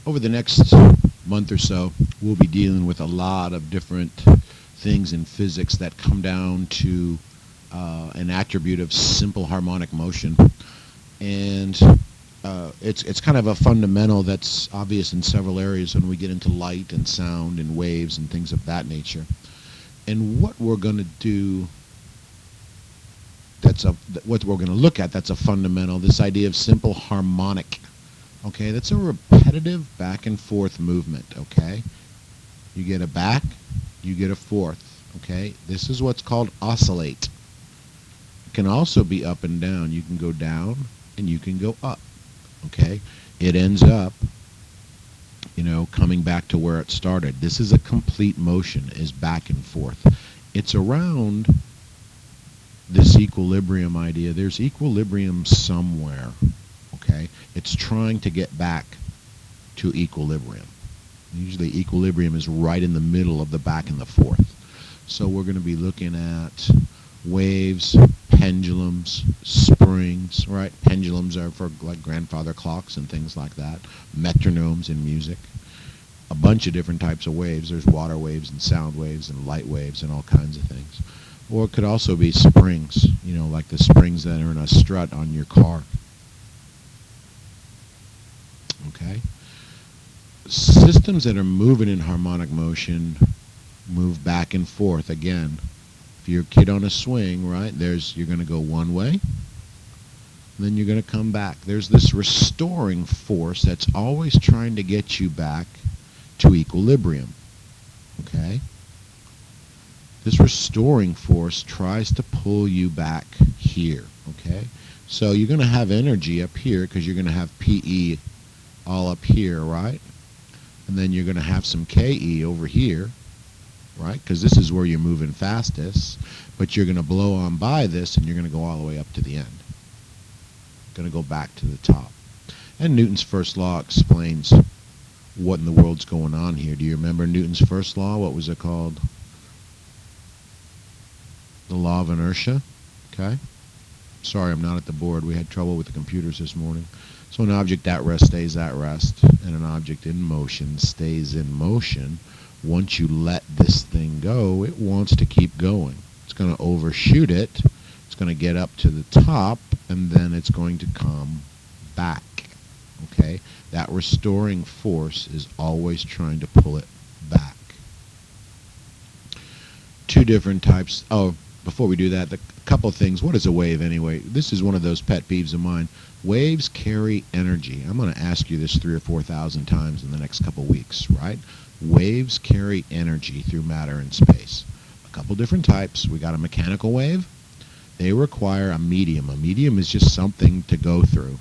Over the next month or so, we'll be dealing with a lot of different things in physics that come down to an attribute of simple harmonic motion. And it's kind of a fundamental that's obvious in several areas when we get into light and sound and waves and things of that nature. And what we're going to do, what we're going to look at, that's a fundamental, this idea of simple harmonic. Okay, that's a repetitive back and forth movement. Okay, you get a back, you get a forth. Okay, this is what's called oscillate. It can also be up and down. You can go down and you can go up. Okay, it ends up, coming back to where it started. This is a complete motion, is back and forth. It's around this equilibrium idea. There's equilibrium somewhere. Okay, it's trying to get back to equilibrium. Usually equilibrium is right in the middle of the back and the forth. So we're going to be looking at waves, pendulums, springs, right? Pendulums are for like grandfather clocks and things like that. Metronomes in music. A bunch of different types of waves. There's water waves and sound waves and light waves and all kinds of things. Or it could also be springs, like the springs that are in a strut on your car. Okay? Systems that are moving in harmonic motion move back and forth. Again, if you're a kid on a swing, right, you're going to go one way, then you're going to come back. There's this restoring force that's always trying to get you back to equilibrium. Okay? This restoring force tries to pull you back here. Okay? So you're going to have energy up here because you're going to have PE all up here, right? And then you're going to have some KE over here, right? Because this is where you're moving fastest. But you're going to blow on by this and you're going to go all the way up to the end. Going to go back to the top. And Newton's first law explains what in the world's going on here. Do you remember Newton's first law? What was it called? The law of inertia. Okay? Sorry, I'm not at the board. We had trouble with the computers this morning. So an object at rest stays at rest, and an object in motion stays in motion. Once you let this thing go, it wants to keep going. It's going to overshoot it. It's going to get up to the top, and then it's going to come back. Okay? That restoring force is always trying to pull it back. Two different types. Oh, before we do that, a couple of things. What is a wave anyway? This is one of those pet peeves of mine. Waves carry energy. I'm going to ask you this 3,000 or 4,000 times in the next couple of weeks, right? Waves carry energy through matter and space. A couple different types. We got a mechanical wave. They require a medium. A medium is just something to go through.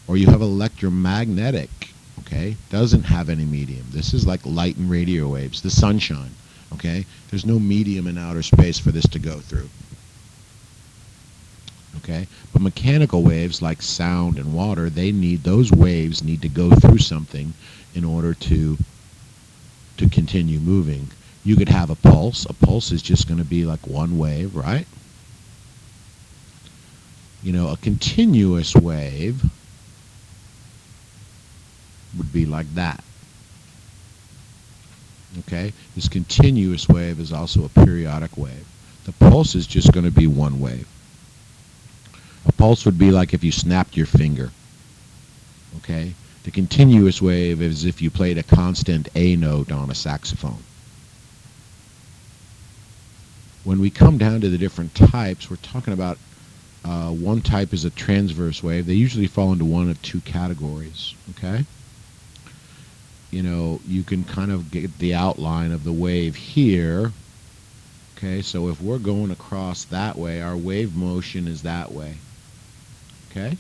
Or you have electromagnetic, okay? Doesn't have any medium. This is like light and radio waves, the sunshine, okay? There's no medium in outer space for this to go through. Okay, but mechanical waves like sound and water, those waves need to go through something in order to continue moving. You could have a pulse. A pulse is just going to be like one wave, right? A continuous wave would be like that. Okay, this continuous wave is also a periodic wave. The pulse is just going to be one wave. A pulse would be like if you snapped your finger. Okay? The continuous wave is if you played a constant A note on a saxophone. When we come down to the different types, we're talking about one type is a transverse wave. They usually fall into one of two categories. Okay? You can kind of get the outline of the wave here. Okay, so if we're going across that way, our wave motion is that way. Okay?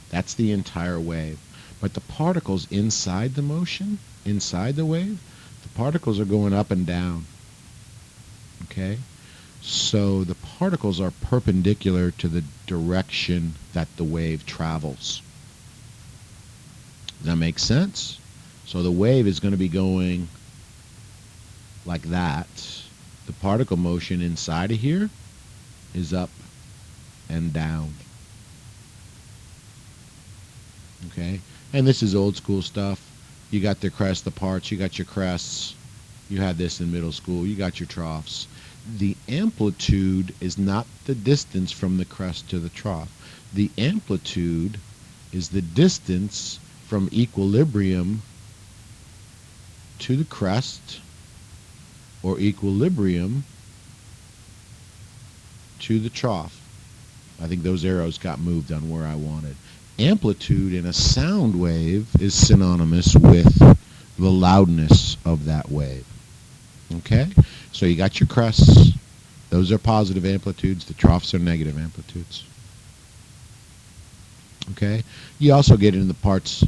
That's the entire wave. But the particles inside the motion, inside the wave, the particles are going up and down. Okay? So the particles are perpendicular to the direction that the wave travels. Does that make sense? So the wave is going to be going like that. The particle motion inside of here is up and down. Okay? And this is old school stuff. You got the crest, the parts, you got your crests. You had this in middle school. You got your troughs. The amplitude is not the distance from the crest to the trough. The amplitude is the distance from equilibrium to the crest, or equilibrium to the trough. I think those arrows got moved on where I wanted. Amplitude in a sound wave is synonymous with the loudness of that wave. Okay? So you got your crests. Those are positive amplitudes. The troughs are negative amplitudes. Okay? You also get into the parts,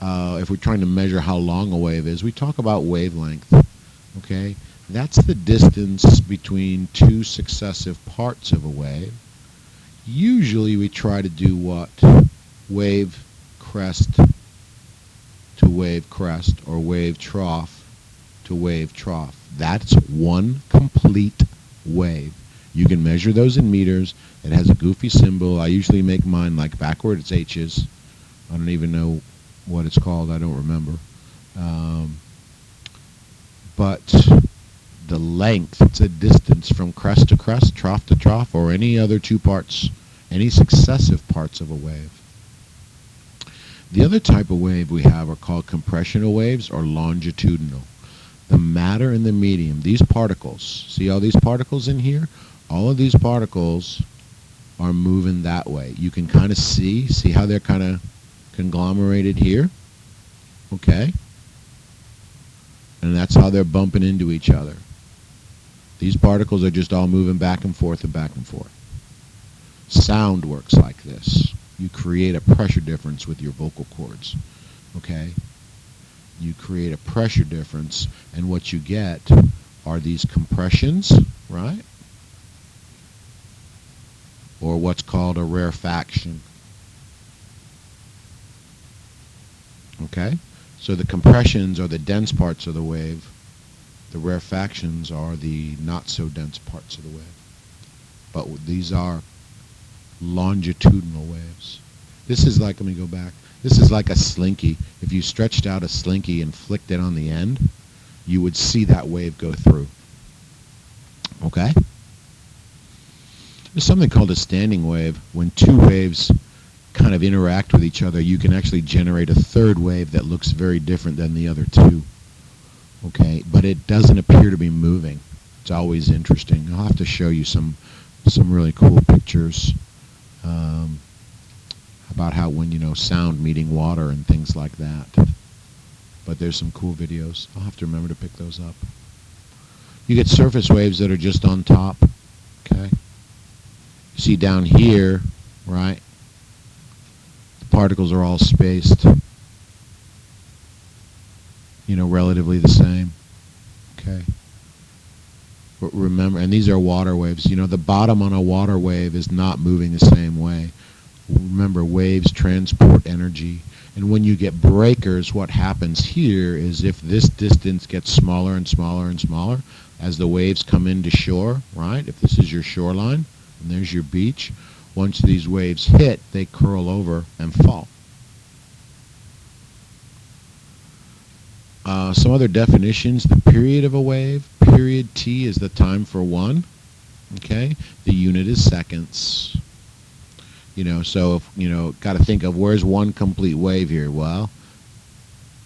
if we're trying to measure how long a wave is, we talk about wavelength. Okay? That's the distance between two successive parts of a wave. Usually we try to do what? Wave crest to wave crest, or wave trough to wave trough. That's one complete wave. You can measure those in meters. It has a goofy symbol. I usually make mine like backward. It's H's. I don't even know what it's called. I don't remember. But the length, it's a distance from crest to crest, trough to trough, or any other two parts, any successive parts of a wave. The other type of wave we have are called compressional waves or longitudinal. The matter in the medium, these particles, see all these particles in here? All of these particles are moving that way. You can kind of see how they're kind of conglomerated here? Okay? And that's how they're bumping into each other. These particles are just all moving back and forth and back and forth. Sound works like this. You create a pressure difference with your vocal cords. Okay? You create a pressure difference, and what you get are these compressions, right? Or what's called a rarefaction. Okay? So the compressions are the dense parts of the wave. The rarefactions are the not so dense parts of the wave. But these are longitudinal waves. This is like, let me go back. This is like a slinky. If you stretched out a slinky and flicked it on the end, you would see that wave go through. Okay? There's something called a standing wave. When two waves kind of interact with each other, you can actually generate a third wave that looks very different than the other two. Okay? But it doesn't appear to be moving. It's always interesting. I'll have to show you some really cool pictures about how when, sound meeting water and things like that. But there's some cool videos. I'll have to remember to pick those up. You get surface waves that are just on top. Okay? You see down here, right? The particles are all spaced. Relatively the same. Okay? But remember, and these are water waves. The bottom on a water wave is not moving the same way. Remember, waves transport energy. And when you get breakers, what happens here is if this distance gets smaller and smaller and smaller as the waves come into shore, right? If this is your shoreline and there's your beach, once these waves hit, they curl over and fall. Some other definitions: the period of a wave. Period T is the time for one. Okay? The unit is seconds. So if, got to think of where's one complete wave here. Well,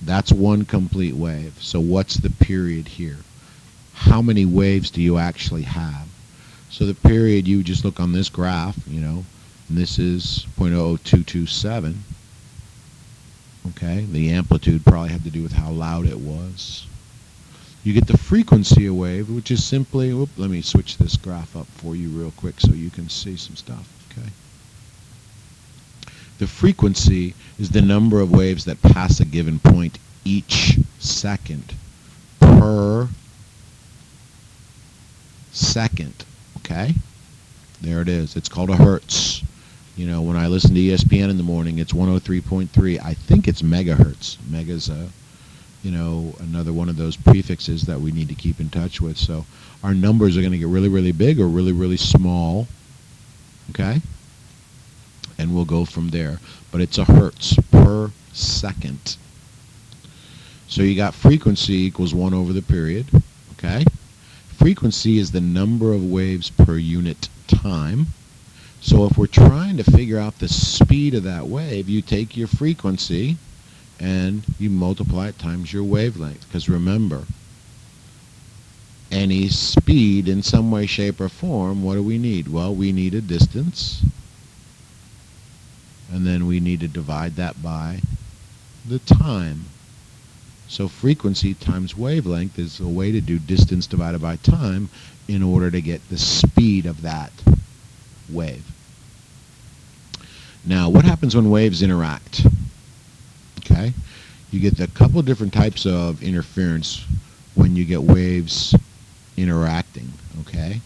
that's one complete wave. So what's the period here? How many waves do you actually have? So the period, you just look on this graph, and this is 0.00227. Okay, the amplitude probably had to do with how loud it was. You get the frequency of wave, which is simply, let me switch this graph up for you real quick so you can see some stuff. Okay. The frequency is the number of waves that pass a given point each second per second. Okay? There it is. It's called a hertz. When I listen to ESPN in the morning, it's 103.3. I think it's megahertz. Mega's another one of those prefixes that we need to keep in touch with. So our numbers are going to get really, really big or really, really small. Okay? And we'll go from there. But it's a hertz per second. So you got frequency equals 1 over the period. Okay? Frequency is the number of waves per unit time. So if we're trying to figure out the speed of that wave, you take your frequency and you multiply it times your wavelength. Because remember, any speed in some way, shape, or form, what do we need? Well, we need a distance, and then we need to divide that by the time. So frequency times wavelength is a way to do distance divided by time in order to get the speed of that wave. Now, what happens when waves interact? Okay, you get a couple different types of interference when you get waves interacting. Okay,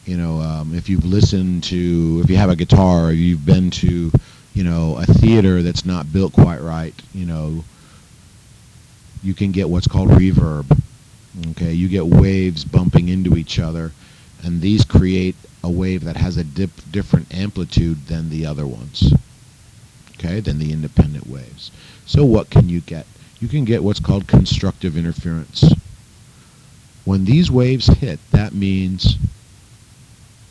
if you've listened to, if you have a guitar, or you've been to, a theater that's not built quite right, you can get what's called reverb. Okay, you get waves bumping into each other, and these create a wave that has a different amplitude than the other ones. Okay, than the independent waves. So what can you get? You can get what's called constructive interference. When these waves hit, that means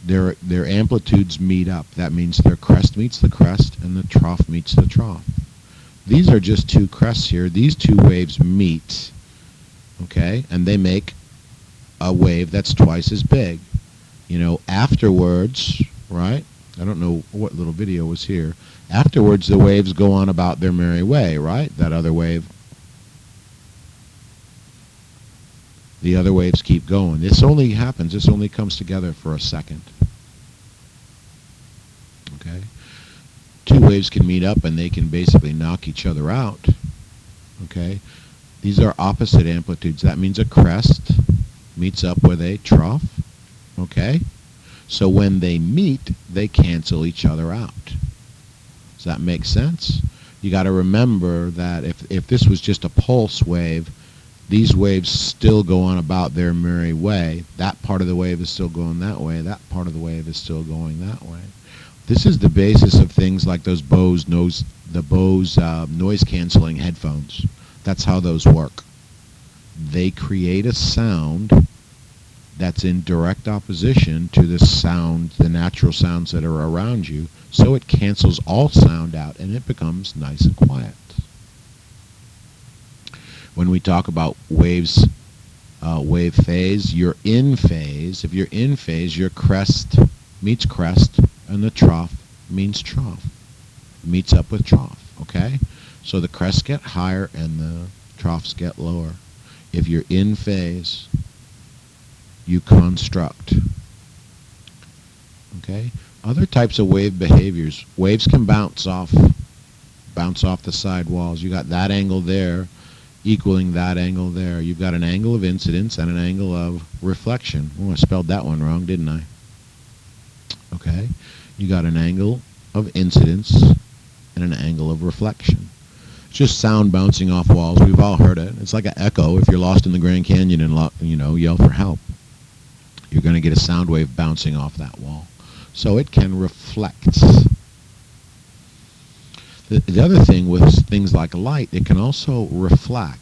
their amplitudes meet up. That means their crest meets the crest and the trough meets the trough. These are just two crests here. These two waves meet, okay, and they make a wave that's twice as big. Afterwards, right? I don't know what little video was here. Afterwards, the waves go on about their merry way, right? That other wave. The other waves keep going. This only comes together for a second. Okay? Two waves can meet up and they can basically knock each other out. Okay? These are opposite amplitudes. That means a crest meets up with a trough. Okay? So when they meet, they cancel each other out. Does that make sense? You got to remember that if this was just a pulse wave, these waves still go on about their merry way. That part of the wave is still going that way. That part of the wave is still going that way. This is the basis of things like those Bose noise canceling headphones. That's how those work. They create a sound that's in direct opposition to the natural sounds that are around you, so it cancels all sound out and it becomes nice and quiet. When we talk about waves, wave phase, you're in phase. If you're in phase, your crest meets crest and the trough means trough. Meets up with trough, okay? So the crests get higher and the troughs get lower. If you're in phase, you construct. Okay? Other types of wave behaviors. Waves can bounce off the side walls. You got that angle there equaling that angle there. You've got an angle of incidence and an angle of reflection. Oh, I spelled that one wrong, didn't I? Okay? You got an angle of incidence and an angle of reflection. It's just sound bouncing off walls. We've all heard it. It's like an echo. If you're lost in the Grand Canyon and yell for help, you're going to get a sound wave bouncing off that wall. So it can reflect. The other thing with things like light, it can also refract.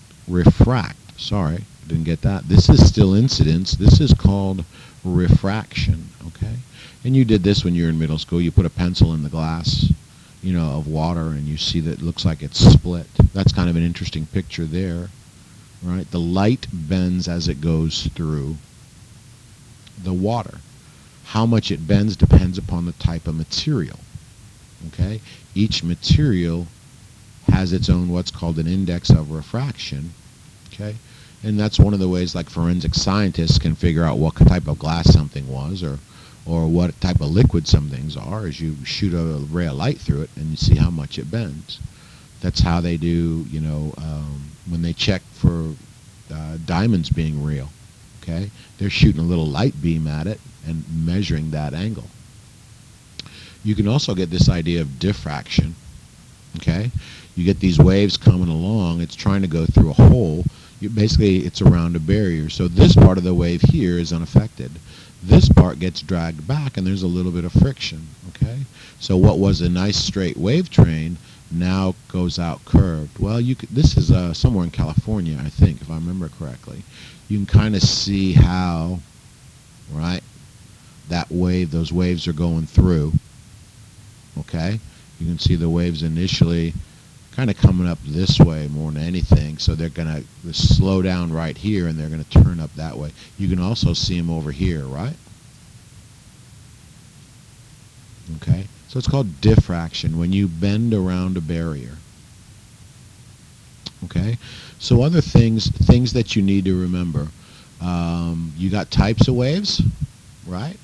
Sorry, didn't get that. This is still incidence. This is called refraction, okay? And you did this when you were in middle school. You put a pencil in the glass, of water, and you see that it looks like it's split. That's kind of an interesting picture there, right? The light bends as it goes through the water. How much it bends depends upon the type of material, okay? Each material has its own what's called an index of refraction, okay? And that's one of the ways like forensic scientists can figure out what type of glass something was or what type of liquid some things are, is you shoot a ray of light through it and you see how much it bends. That's how they do, when they check for diamonds being real, okay? They're shooting a little light beam at it and measuring that angle. You can also get this idea of diffraction, okay? You get these waves coming along, it's trying to go through a hole. Basically, it's around a barrier. So this part of the wave here is unaffected. This part gets dragged back and there's a little bit of friction, okay? So what was a nice straight wave train now goes out curved. Well, this is somewhere in California, I think, if I remember correctly. You can kind of see how, right, those waves are going through. Okay, you can see the waves initially kind of coming up this way more than anything, so they're going to slow down right here and they're going to turn up that way. You can also see them over here, right? Okay, so it's called diffraction when you bend around a barrier. Okay, so other things that you need to remember. You got types of waves, right?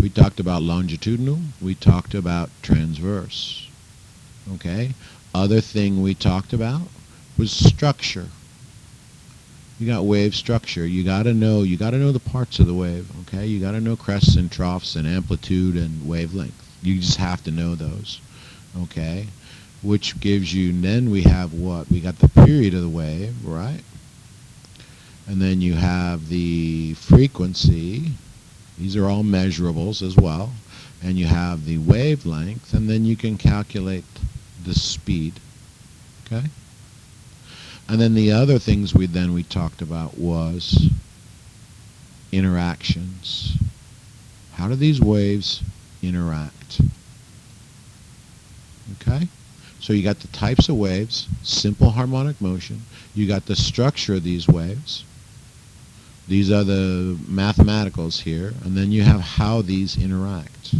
We talked about longitudinal. We talked about transverse. Okay, other thing we talked about was structure. You got wave structure. You got to know the parts of the wave. Okay, you got to know crests and troughs and amplitude and wavelength. You just have to know those. Okay, which gives you, then we have what? We got the period of the wave, right? And then you have the frequency. These are all measurables as well. And you have the wavelength, and then you can calculate the speed. Okay? And then the other things we talked about was interactions. How do these waves interact? Okay? So you got the types of waves, simple harmonic motion. You got the structure of these waves. These are the mathematicals here. And then you have how these interact.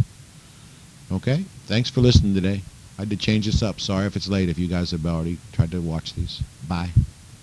Okay? Thanks for listening today. I had to change this up. Sorry if it's late if you guys have already tried to watch these. Bye.